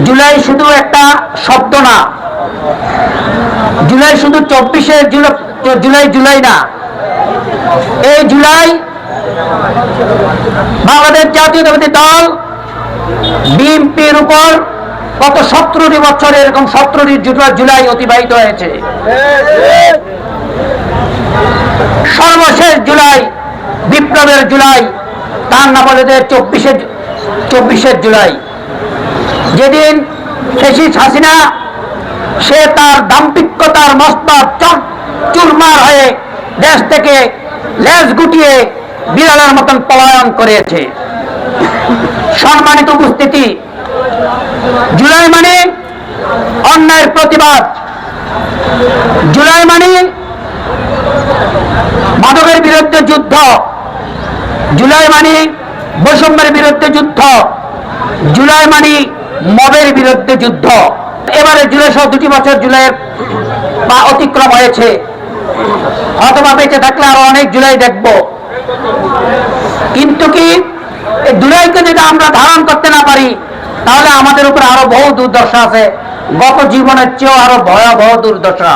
জুলাই শুধু একটা শব্দ না, জুলাই শুধু 24শে জুলাই না, এই জুলাই বাংলাদেশ জাতীয়তাবাদী দল বিএনপির উপর গত 17টি বছর এরকম 17টি জুলাই অতিবাহিত হয়েছে। সর্বশেষ জুলাই, বিপ্লবের জুলাই, তার নাম হল 24শে জুলাই, যেদিন ফ্যাসিস্ট হাসিনা সে তার দাম্ভিকতার মস্তক চুরমার হয়ে দেশ থেকে লেজ গুটিয়ে বিড়ালের মতন পলায়ন করেছে। সম্মানিত উপস্থিতি, জুলাই মানে অন্যায়ের প্রতিবাদ, জুলাই মানে মাদকের বিরুদ্ধে যুদ্ধ, জুলাই মানে বৈষম্যের বিরুদ্ধে যুদ্ধ, জুলাই মানে মবের বিরুদ্ধে যুদ্ধ। এবারে জুলাই সহ 2টি বছর জুলাইয়ের অতিক্রম হয়েছে, অথবা বেঁচে থাকলে আরো অনেক জুলাই দেখব। কিন্তু কি এই জুলাইকে যদি আমরা ধারণ করতে না পারি, তাহলে আমাদের উপর আরো বহু দুর্দশা আছে, গত জীবনের চেয়েও আরো ভয়াবহ দুর্দশা।